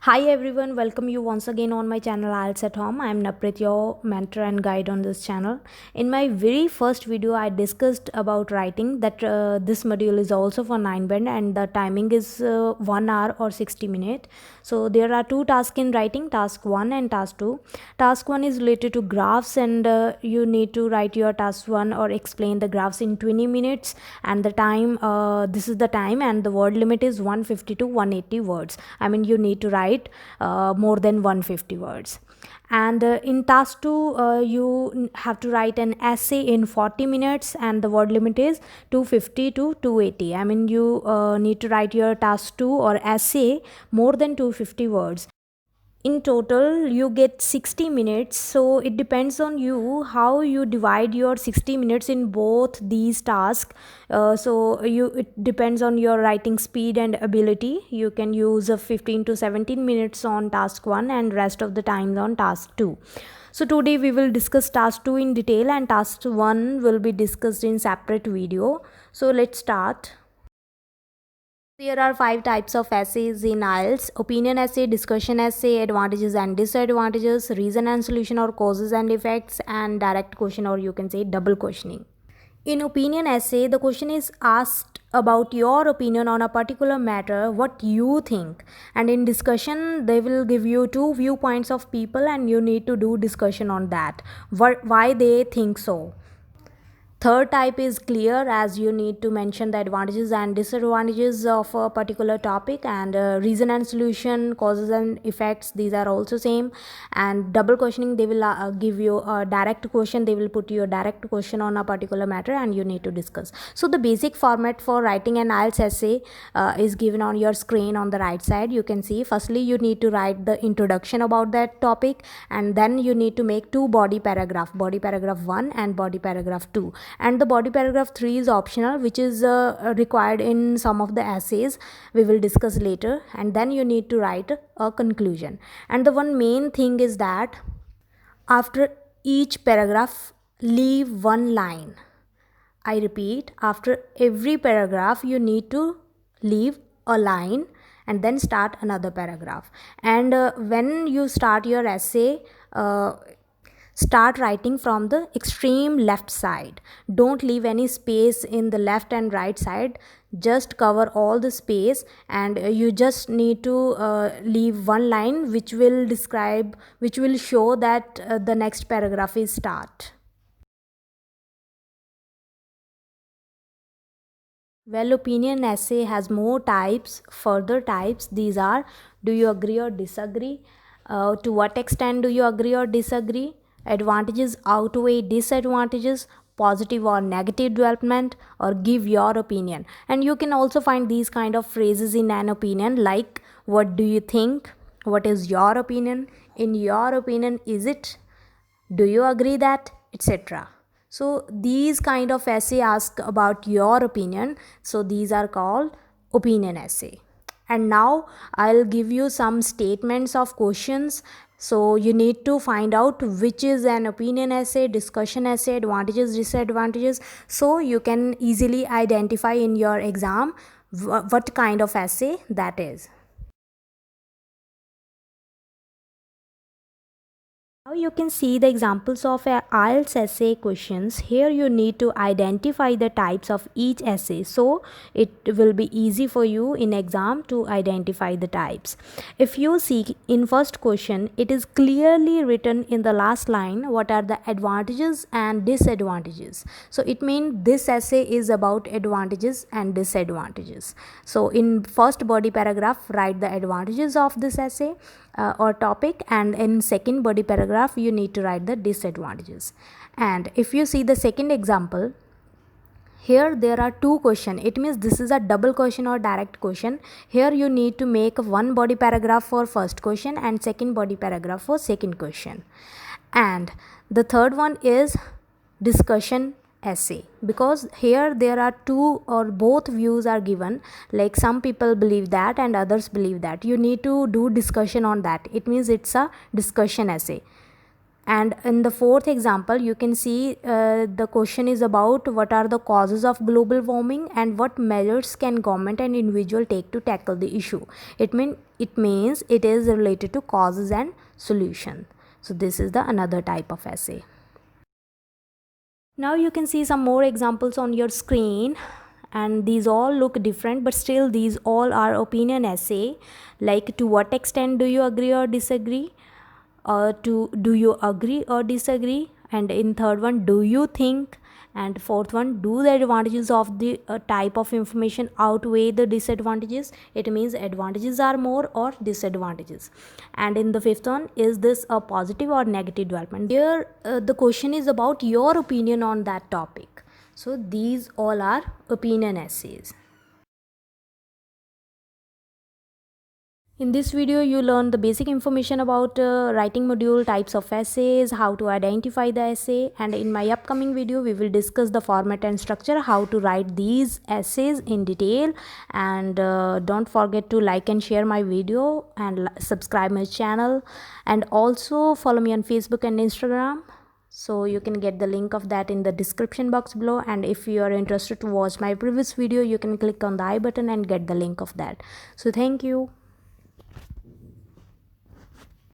Hi everyone, welcome you once again on my channel IELTS at Home. I am Naprit, your mentor and guide on this channel. In my very first video, I discussed about writing that this module is also for 9 band and the timing is 1 hour or 60 minutes. So there are two tasks in writing, task 1 and task 2. Task 1 is related to graphs and you need to write your task 1 or explain the graphs in 20 minutes and the time, this is the time and the word limit is 150 to 180 words. I mean you need to write more than 150 words. And in task 2 you have to write an essay in 40 minutes and the word limit is 250 to 280. I mean you need to write your task 2 or essay more than 250 words. In total you get 60 minutes, so it depends on you how you divide your 60 minutes in both these tasks. It depends on your writing speed and ability. You can use 15 to 17 minutes on task 1 and rest of the time on task 2. So today we will discuss task 2 in detail and task 1 will be discussed in separate video. So let's start. There are 5 types of essays in IELTS: opinion essay, discussion essay, advantages and disadvantages, reason and solution or causes and effects, and direct question or you can say double questioning. In opinion essay, the question is asked about your opinion on a particular matter, what you think. And in discussion, they will give you two viewpoints of people and you need to do discussion on that, why they think so. Third type is clear, as you need to mention the advantages and disadvantages of a particular topic, and reason and solution, causes and effects, these are also same. And double questioning, they will give you a direct question, they will put you a direct question on a particular matter and you need to discuss. So the basic format for writing an IELTS essay is given on your screen on the right side. You can see firstly you need to write the introduction about that topic, and then you need to make two body paragraph 1 and body paragraph 2, and the body paragraph 3 is optional, which is required in some of the essays we will discuss later. And then you need to write a conclusion, and the one main thing is that after each paragraph leave one line. I repeat, after every paragraph you need to leave a line and then start another paragraph. And when you start your essay, start writing from the extreme left side. Don't leave any space in the left and right side. Just cover all the space, and you just need to leave one line which will show that the next paragraph is start. Well, opinion essay has more types, further types. These are: do you agree or disagree? To what extent do you agree or disagree? Advantages outweigh disadvantages, positive or negative development, or give your opinion. And you can also find these kind of phrases in an opinion, like what do you think? What is your opinion? In your opinion, is it? Do you agree that? Etc. So these kind of essay ask about your opinion, so these are called opinion essay. And now I'll give you some statements of questions, so you need to find out which is an opinion essay, discussion essay, advantages, disadvantages, so you can easily identify in your exam what kind of essay that is. Now you can see the examples of IELTS essay questions. Here you need to identify the types of each essay, so it will be easy for you in exam to identify the types. If you see in first question, it is clearly written in the last line what are the advantages and disadvantages. So it means this essay is about advantages and disadvantages. So in first body paragraph, write the advantages of this essay or topic, and in second body paragraph you need to write the disadvantages. And if you see the second example, here there are two questions. It means this is a double question or direct question. Here you need to make one body paragraph for first question and second body paragraph for second question. And the third one is discussion essay, because here there are two or both views are given, like some people believe that and others believe that. You need to do discussion on that. It means it's a discussion essay. And in the fourth example, you can see the question is about what are the causes of global warming and what measures can government and individual take to tackle the issue. It means it is related to causes and solution. So this is the another type of essay. Now you can see some more examples on your screen, and these all look different, but still these all are opinion essay. Like, to what extent do you agree or disagree? To do you agree or disagree? And in third one, do you think? And fourth one, do the advantages of the type of information outweigh the disadvantages? It means advantages are more or disadvantages. And in the fifth one, is this a positive or negative development? Here the question is about your opinion on that topic. So these all are opinion essays. In this video, you learn the basic information about writing module, types of essays, how to identify the essay, and in my upcoming video, we will discuss the format and structure, how to write these essays in detail. And don't forget to like and share my video and subscribe my channel, and also follow me on Facebook and Instagram. So you can get the link of that in the description box below, and if you are interested to watch my previous video, you can click on the I button and get the link of that. So thank you.